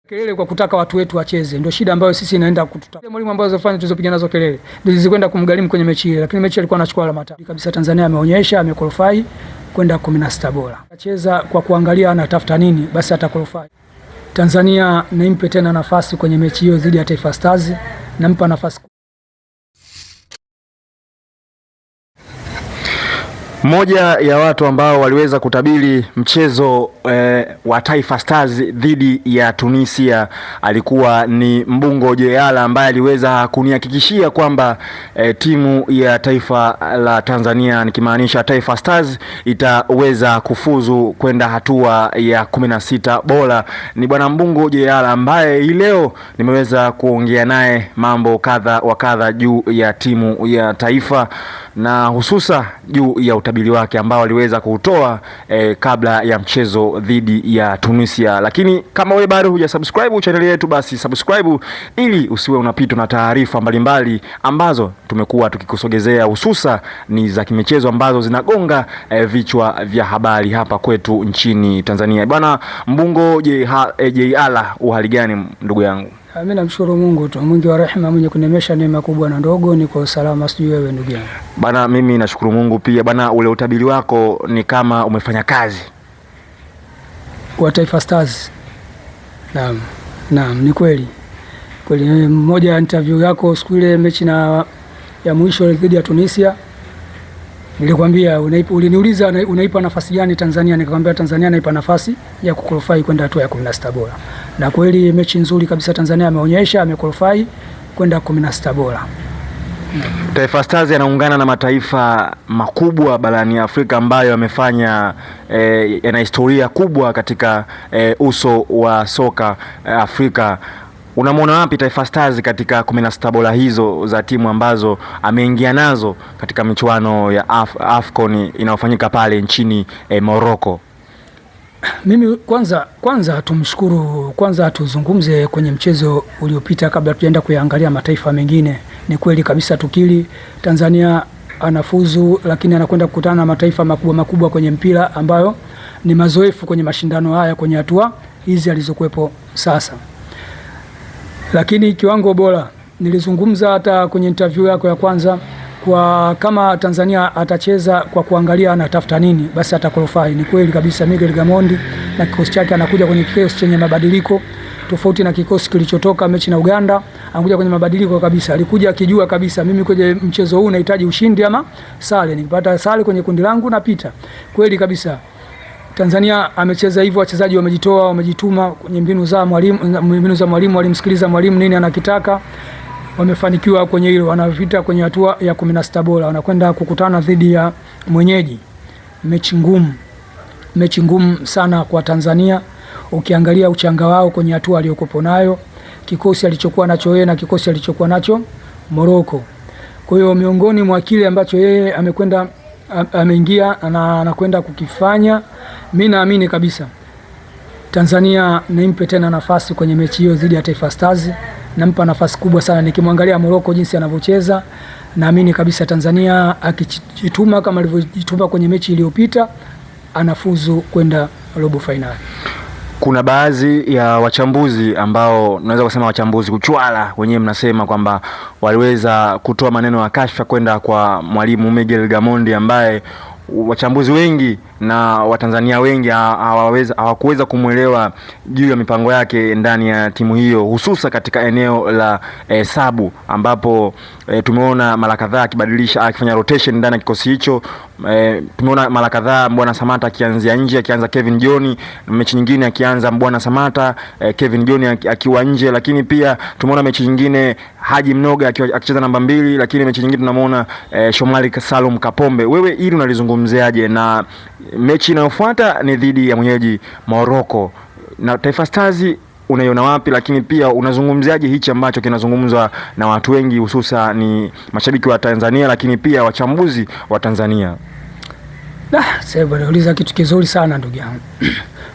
Kelele kwa kutaka watu wetu wacheze ndio shida ambayo sisi inaenda kututaka. Mwalimu ambazo zafanya tulizopiga nazo kelele ndio zilikwenda kumgharimu kwenye mechi ile, lakini mechi alikuwa anachukua alama tatu. Kabisa Tanzania ameonyesha amequalify kwenda 16 bora. Acheza kwa kuangalia anatafuta nini, basi ataqualify. Tanzania nimpe tena nafasi kwenye mechi hiyo dhidi ya Taifa Stars, nampa nafasi. Mmoja ya watu ambao waliweza kutabiri mchezo wa Taifa Stars dhidi ya Tunisia alikuwa ni Mbungo Jeyala, ambaye aliweza kunihakikishia kwamba timu ya taifa la Tanzania, nikimaanisha Taifa Stars, itaweza kufuzu kwenda hatua ya 16 bora. Ni bwana Mbungo Jeyala ambaye hii leo nimeweza kuongea naye mambo kadha wa kadha juu ya timu ya taifa na hususa juu ya utabiri wake ambao aliweza kuutoa kabla ya mchezo dhidi ya Tunisia. Lakini kama wewe bado hujasubscribe channel yetu, basi subscribe ili usiwe unapitwa na taarifa mbalimbali ambazo tumekuwa tukikusogezea, hususa ni za kimichezo ambazo zinagonga vichwa vya habari hapa kwetu nchini Tanzania. Bwana Mbungo Jeyala, uhali gani ndugu yangu? Mimi namshukuru Mungu tu, mwingi wa rehema, mwenye kunemesha neema kubwa na ndogo. Niko usalama, sijui wewe ndugu yangu. Bana, mimi nashukuru Mungu pia. Bana, ule utabiri wako ni kama umefanya kazi kwa Taifa Stars. Naam, ni kweli. Mmoja ya interview yako siku ile mechi ya mwisho dhidi ya Tunisia, nilikwambia uliniuliza unaipa nafasi gani Tanzania, nikakwambia Tanzania naipa nafasi ya kuqualify kwenda hatua ya 16 bora. Na kweli mechi nzuri kabisa Tanzania ameonyesha amequalify kwenda 16 bora. Taifa Stars yanaungana na mataifa makubwa barani Afrika ambayo yamefanya yana historia kubwa katika uso wa soka Afrika. Unamwona wapi Taifa Stars katika 16 bora hizo za timu ambazo ameingia nazo katika michuano ya AFCON inayofanyika pale nchini Morocco? Mimi kwanza tumshukuru, kwanza tuzungumze kwenye mchezo uliopita kabla tujaenda kuyaangalia mataifa mengine. Ni kweli kabisa tukili Tanzania anafuzu, lakini anakwenda kukutana na mataifa makubwa kwenye mpira ambayo ni mazoefu kwenye mashindano haya kwenye hatua hizi alizokuepo sasa. Lakini kiwango bora nilizungumza hata kwenye interview yako ya kwanza, kwa kama Tanzania atacheza kwa kuangalia anatafuta nini, basi ataqualify. Ni kweli kabisa Miguel Gamondi na kikosi chake anakuja kwenye kikosi chenye mabadiliko tofauti na kikosi kilichotoka mechi na Uganda. Anakuja kwenye mabadiliko kabisa, alikuja akijua kabisa mimi kwenye mchezo huu nahitaji ushindi ama sare, nikipata sare kwenye kundi langu napita. Kweli kabisa Tanzania amecheza hivyo, wachezaji wamejitoa, wamejituma kwenye mbinu za mwalimu, walimsikiliza mwalimu nini anakitaka, wamefanikiwa kwenye hilo, wanavita kwenye hatua ya 16 bora, wanakwenda kukutana dhidi ya mwenyeji. Mechi ngumu sana kwa Tanzania. Ukiangalia uchanga wao kwenye hatua aliyokuwa nayo, kikosi alichokuwa nacho yeye na kikosi alichokuwa nacho Morocco. Kwa hiyo miongoni mwa kile ambacho yeye ameingia na anakwenda kukifanya, mimi naamini kabisa Tanzania nimpe tena nafasi kwenye mechi hiyo dhidi ya Taifa Stars. Nampa nafasi kubwa sana. Nikimwangalia Morocco jinsi anavyocheza, naamini kabisa Tanzania akijituma kama alivyojituma kwenye mechi iliyopita, anafuzu kwenda robo finali. Kuna baadhi ya wachambuzi ambao naweza kusema wachambuzi kuchwala wenyewe, mnasema kwamba waliweza kutoa maneno ya kashfa kwenda kwa mwalimu Miguel Gamondi, ambaye wachambuzi wengi na Watanzania wengi hawakuweza kumuelewa juu ya mipango yake ndani ya timu hiyo, hususa katika eneo la sabu, ambapo tumeona mara kadhaa akibadilisha, akifanya rotation ndani ya kikosi hicho. Tumeona mara kadhaa Mbwana Samata akianzia nje, akianza Kevin John, mechi nyingine akianza Mbwana Samata, Kevin John akiwa nje. Lakini pia tumeona mechi nyingine Haji Mnoga akicheza namba 2, lakini mechi nyingine tunamwona Shomari Salum Kapombe. Wewe hili unalizungumziaje? Na mechi inayofuata ni dhidi ya mwenyeji Morocco, na Taifa Stars unaiona wapi? Lakini pia unazungumziaje hichi ambacho kinazungumzwa na watu wengi, hususa ni mashabiki wa Tanzania, lakini pia wachambuzi wa Tanzania? Sasa unauliza kitu kizuri sana ndugu yangu.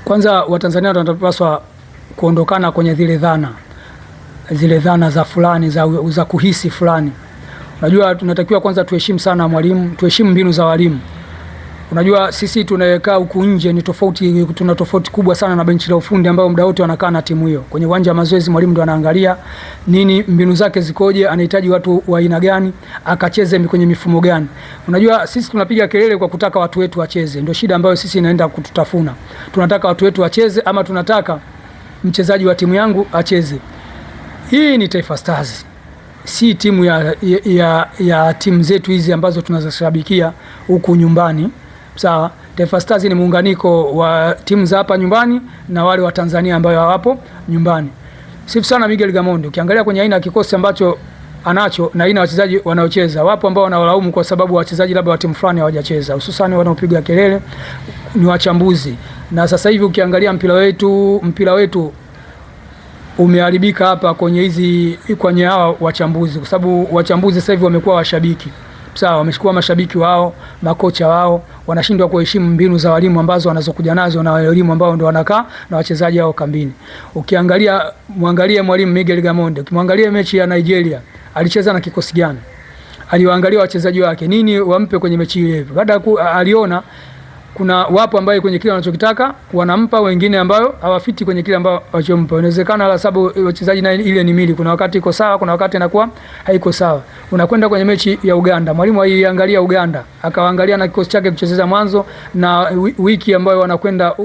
Kwanza Watanzania tunapaswa kuondokana kwenye zile dhana za fulani za kuhisi fulani. Unajua tunatakiwa kwanza tuheshimu sana mwalimu, tuheshimu mbinu za walimu. Unajua sisi tunayekaa huku nje ni tofauti, tuna tofauti kubwa sana na benchi la ufundi ambao muda wote wanakaa na timu hiyo. Kwenye uwanja wa mazoezi mwalimu ndo anaangalia nini, mbinu zake zikoje, anahitaji watu wa aina gani, akacheze kwenye mifumo gani. Unajua sisi tunapiga kelele kwa kutaka watu wetu wacheze. Ndio shida ambayo sisi inaenda kututafuna. Tunataka watu wetu wacheze ama tunataka mchezaji wa timu yangu acheze. Hii ni Taifa Stars. Si timu ya timu zetu hizi ambazo tunazoshabikia huku nyumbani. Sawa, Taifa Stars ni muunganiko wa timu za hapa nyumbani na wale wa Tanzania ambao hawapo nyumbani. Sifu sana Miguel Gamondi. Ukiangalia kwenye aina ya kikosi ambacho anacho na aina wachezaji wanaocheza, wapo ambao wanawalaumu kwa sababu wachezaji labda wa timu fulani hawajacheza, hususan wanaopiga kelele ni wachambuzi. Na sasa hivi ukiangalia mpira wetu umeharibika hapa kwenye hawa wachambuzi, kwa sababu wachambuzi sasa hivi wamekuwa washabiki. Sawa, wamechukua mashabiki wao, makocha wao, wanashindwa kuheshimu mbinu za walimu ambazo wanazokuja nazo na walimu ambao ndio wanakaa na wachezaji hao kambini. Muangalie mwalimu Miguel Gamondi, ukimwangalia mechi ya Nigeria, alicheza na kikosi gani? Aliwaangalia wachezaji wake, nini wampe kwenye mechi ile. Baada aliona kuna wapo ambao kwenye kile wanachokitaka wanampa, wengine ambao hawafiti kwenye kile ambao wachompa. Inawezekana la sababu wachezaji na ile ni mili, kuna wakati iko sawa, kuna wakati inakuwa haiko sawa. Unakwenda kwenye mechi ya Uganda, mwalimu aliangalia Uganda, akawaangalia na kikosi chake kuchezeza mwanzo na wiki ambayo wanakwenda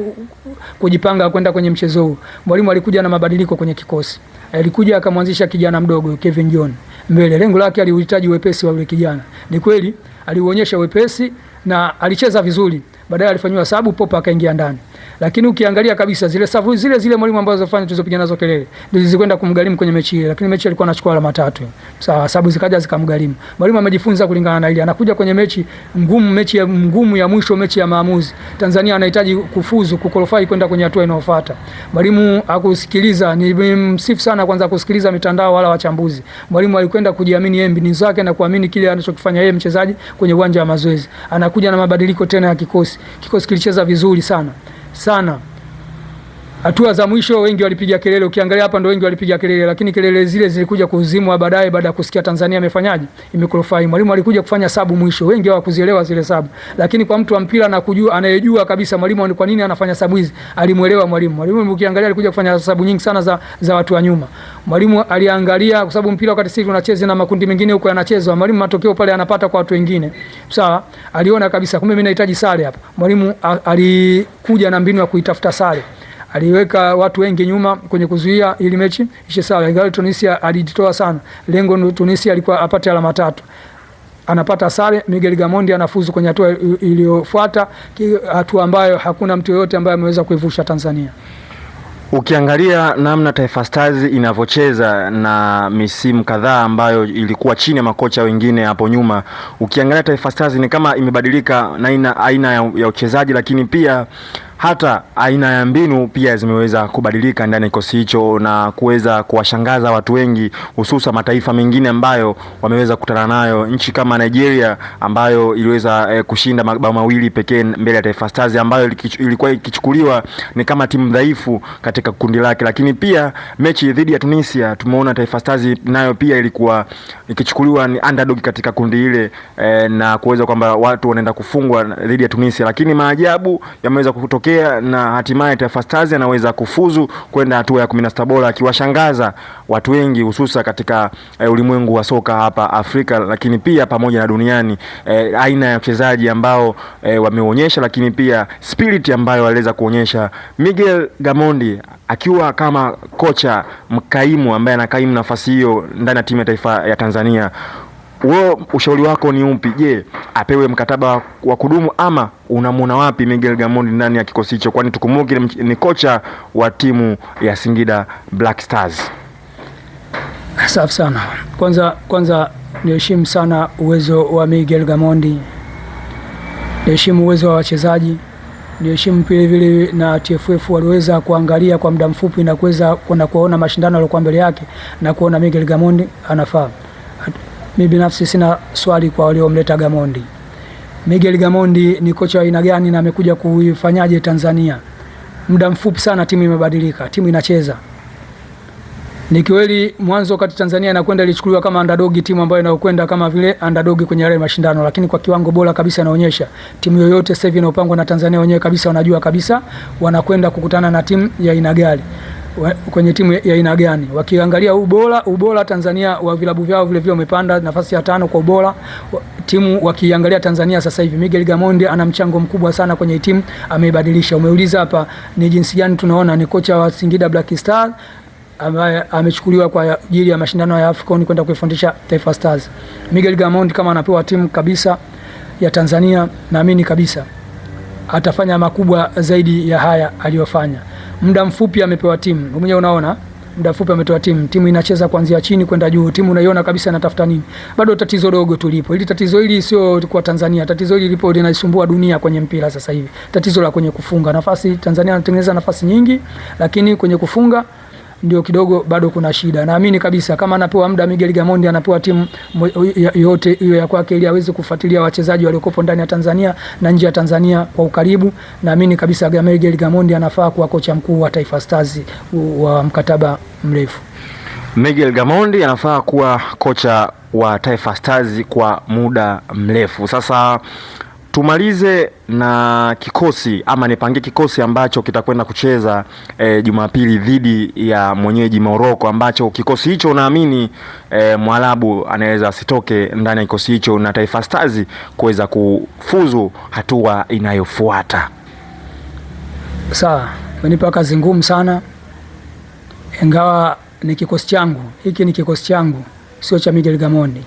kujipanga kwenda kwenye mchezo huu. Mwalimu alikuja na mabadiliko kwenye kikosi. Alikuja akamwanzisha kijana mdogo Kevin John mbele. Lengo lake alihitaji wepesi wa yule kijana. Ni kweli aliuonyesha wepesi na alicheza vizuri. Baadaye alifanywa sababu Popa akaingia ndani. Lakini ukiangalia kabisa zile safu zile mwalimu ambazo zafanya tulizopiga nazo kelele ndio zilikwenda kumgharimu kwenye mechi ile, lakini mechi alikuwa anachukua alama 3. Sawa, sababu zikaja zikamgharimu. Mwalimu amejifunza kulingana na ile. Anakuja kwenye mechi ngumu ya mwisho, mechi ya maamuzi. Tanzania anahitaji kufuzu, kuqualify kwenda kwenye hatua inayofuata. Mwalimu akusikiliza, ni msifu sana kwanza kusikiliza mitandao wala wachambuzi. Mwalimu alikwenda kujiamini yeye mbinu zake na kuamini kile anachokifanya yeye mchezaji kwenye uwanja wa mazoezi. Anakuja na mabadiliko tena ya kikosi. Kikosi kilicheza vizuri sana. Hatua za mwisho wengi walipiga kelele, ukiangalia hapa ndio wengi walipiga kelele, lakini kelele zile zilikuja kuzimwa baadaye baada ya kusikia Tanzania imefanyaje, imequalify. Mwalimu alikuja kufanya sabu mwisho, wengi hawakuzielewa zile sabu, lakini kwa mtu wa mpira na kujua, anayejua kabisa mwalimu kwa nini anafanya sabu hizi, alimuelewa mwalimu. Mwalimu ukiangalia alikuja kufanya sabu nyingi sana za watu wa nyuma. Mwalimu aliangalia kwa sababu mpira wakati sisi tunacheza na makundi mengine huko yanachezwa, mwalimu matokeo pale anapata kwa watu wengine. Sawa, aliona kabisa kumbe mimi nahitaji sare hapa. Mwalimu alikuja na mbinu ya kuitafuta sare. Aliweka watu wengi nyuma kwenye kuzuia ili mechi ishe sawa. Ingawa Tunisia alijitoa sana. Lengo Tunisia alikuwa apate alama 3. Anapata sare, Miguel Gamondi anafuzu kwenye hatua iliyofuata, hatua ambayo hakuna mtu yoyote ambaye ameweza kuivusha Tanzania. Ukiangalia namna Taifa Stars inavyocheza na misimu kadhaa ambayo ilikuwa chini ya makocha wengine hapo nyuma, ukiangalia Taifa Stars ni kama imebadilika na aina ya uchezaji, lakini pia hata aina ya mbinu pia zimeweza kubadilika ndani ya kikosi hicho na kuweza kuwashangaza watu wengi, hususa mataifa mengine ambayo wameweza kukutana nayo. Nchi kama Nigeria ambayo iliweza kushinda mabao mawili pekee mbele ya Taifa Stars ambayo ilikuwa ikichukuliwa ni kama timu dhaifu katika kundi lake. Lakini pia mechi dhidi ya Tunisia tumeona Taifa Stars nayo pia ilikuwa ikichukuliwa ni underdog katika kundi ile, na kuweza kwamba watu wanaenda kufungwa dhidi ya Tunisia, lakini maajabu yameweza kutokea na hatimaye Taifa Stars anaweza kufuzu kwenda hatua ya 16 bora, akiwashangaza watu wengi hususa katika ulimwengu wa soka hapa Afrika, lakini pia pamoja na duniani. Aina ya wachezaji ambao wameonyesha, lakini pia spirit ambayo waliweza kuonyesha. Miguel Gamondi akiwa kama kocha mkaimu ambaye anakaimu nafasi hiyo ndani ya timu ya taifa ya Tanzania, wewe ushauri wako ni upi? Je, apewe mkataba wa kudumu ama unamwona wapi Miguel Gamondi ndani ya kikosi hicho, kwani tukumbuke ni kocha wa timu ya Singida Black Stars? Safi sana. Kwanza niheshimu sana uwezo wa Miguel Gamondi. Niheshimu uwezo wa wachezaji. Niheshimu vile vile na TFF waliweza kuangalia kwa muda mfupi na kuweza kuona mashindano yaliokuwa mbele yake na kuona Miguel Gamondi anafaa. Mimi binafsi sina swali kwa waliomleta Gamondi. Miguel Gamondi ni kocha wa aina gani na amekuja kuifanyaje Tanzania? Muda mfupi sana timu imebadilika, timu inacheza. Ni kweli mwanzo wakati Tanzania inakwenda ilichukuliwa kama underdog, timu ambayo inayokwenda kama vile underdog kwenye yale mashindano, lakini kwa kiwango bora kabisa inaonyesha timu yoyote sasa hivi inayopangwa na Tanzania wenyewe kabisa wanajua kabisa wanakwenda kukutana na timu ya aina gani, kwenye timu ya aina gani. Wakiangalia ubora Tanzania wa vilabu vyao vile vile umepanda nafasi ya 5 kwa ubora timu. Wakiangalia Tanzania sasa hivi Miguel Gamondi ana mchango mkubwa sana kwenye timu, ameibadilisha. Umeuliza hapa ni jinsi gani tunaona ni kocha wa Singida Black Stars ambaye amechukuliwa kwa ajili ya mashindano ya AFCON kwenda kuifundisha Taifa Stars. Miguel Gamondi kama anapewa timu kabisa ya Tanzania, naamini kabisa atafanya makubwa zaidi ya haya aliyofanya. Muda mfupi amepewa timu. Mwenyewe unaona, muda mfupi ametoa timu inacheza kuanzia chini kwenda juu. Timu unaiona kabisa inatafuta nini. Bado tatizo dogo tulipo. Hili tatizo hili sio kwa Tanzania. Tatizo hili lipo linasumbua dunia kwenye mpira sasa hivi. Tatizo la kwenye kufunga. Nafasi Tanzania anatengeneza nafasi nyingi, lakini kwenye kufunga ndio kidogo bado kuna shida. Naamini kabisa kama anapewa muda Miguel Gamondi, anapewa timu yote hiyo ya kwake ili aweze kufuatilia wachezaji waliokopo ndani ya Tanzania na nje ya Tanzania kwa ukaribu, naamini kabisa Miguel Gamondi anafaa kuwa kocha mkuu wa Taifa Stars wa mkataba mrefu. Miguel Gamondi anafaa kuwa kocha wa Taifa Stars kwa muda mrefu. Sasa tumalize na kikosi ama nipangie kikosi ambacho kitakwenda kucheza Jumapili dhidi ya mwenyeji Morocco, ambacho kikosi hicho naamini Mwarabu anaweza asitoke ndani ya kikosi hicho na Taifa Stars kuweza kufuzu hatua inayofuata. Sawa, umenipa kazi ngumu sana, ingawa ni kikosi changu. Hiki ni kikosi changu, sio cha Miguel Gamondi.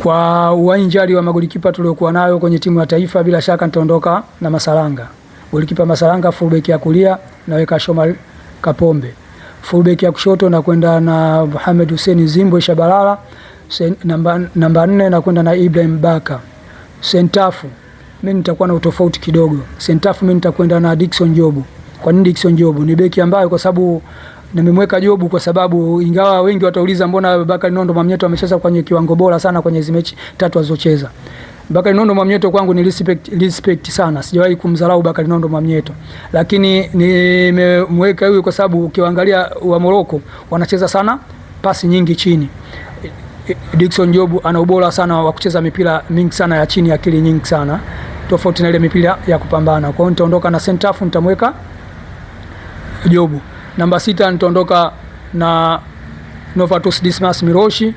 Kwa uwanjani wa magolikipa tuliokuwa nayo kwenye timu ya taifa, bila shaka nitaondoka na Masalanga. Golikipa Masalanga, fullback ya kulia naweka Shomari Kapombe. Fullback ya kushoto na kwenda na Mohamed Hussein Zimbo Shabalala. Namba 4 na kwenda na Ibrahim Baka. Sentafu mimi nitakuwa na utofauti kidogo. Sentafu mimi nitakwenda na Dickson Jobu. Kwa nini Dickson Jobu? Ni beki ambaye kwa sababu nimemweka Jobu kwa sababu ingawa wengi watauliza mbona Bakari Nondo Mwamnyeto amecheza kwenye kiwango bora sana kwenye hizo mechi 3 alizocheza. Bakari Nondo Mwamnyeto kwangu ni respect sana. Sijawahi kumdharau Bakari Nondo Mwamnyeto. Lakini nimemweka huyo kwa sababu ukiangalia wa Morocco wanacheza sana pasi nyingi chini. Dickson Jobu ana ubora sana wa kucheza mipira mingi sana ya chini, akili nyingi sana. Tofauti na ile mipira ya kupambana. Kwa hiyo nitaondoka na center half, nitamweka Jobu. Namba 6 nitaondoka na Novatus Dismas Miroshi.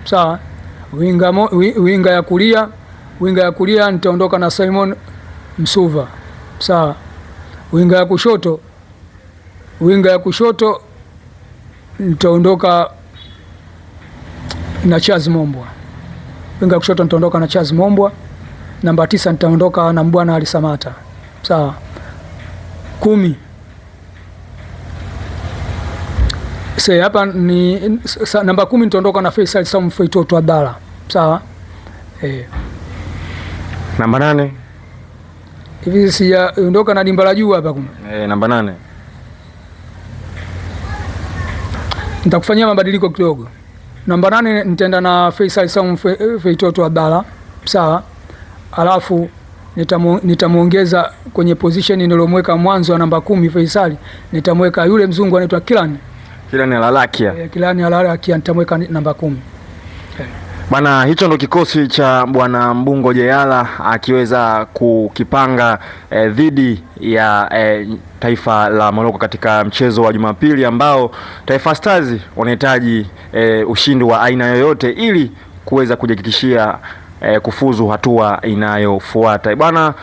Sawa. Winga ya kulia nitaondoka na Simon Msuva. Sawa. Winga ya kushoto nitaondoka na Charles Mombwa. Winga ya kushoto nitaondoka na Charles Mombwa. Namba 9 nitaondoka na Mbwana Ali Samata. Sawa. 10 hapa ni namba 10 nitaondoka na Faisal Salum Feitoto Abdalla. Sawa? Namba 8. Hivi sijaondoka na Dimba la Juu hapa kumbe. Namba 8. Nitakufanyia mabadiliko kidogo. Namba 8 nitaenda na Faisal Salum Feitoto Abdalla. Sawa? Alafu nitamuongeza kwenye position nilomweka mwanzo wa namba 10 Faisal, nitamweka yule mzungu anaitwa Kilani Alalakia nitamweka namba 10. Bana, hicho ndo kikosi cha Bwana Mbungo Jeyala akiweza kukipanga dhidi ya taifa la Morocco katika mchezo wa Jumapili ambao Taifa Stars wanahitaji ushindi wa aina yoyote ili kuweza kujihakikishia kufuzu hatua inayofuata. Bwana,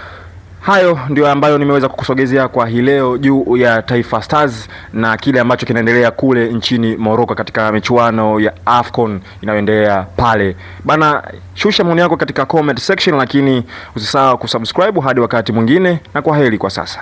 hayo ndio ambayo nimeweza kukusogezea kwa hii leo juu ya Taifa Stars na kile ambacho kinaendelea kule nchini Morocco katika michuano ya AFCON inayoendelea pale. Bana, shusha maoni yako katika comment section, lakini usisahau kusubscribe hadi wakati mwingine, na kwaheri kwa sasa.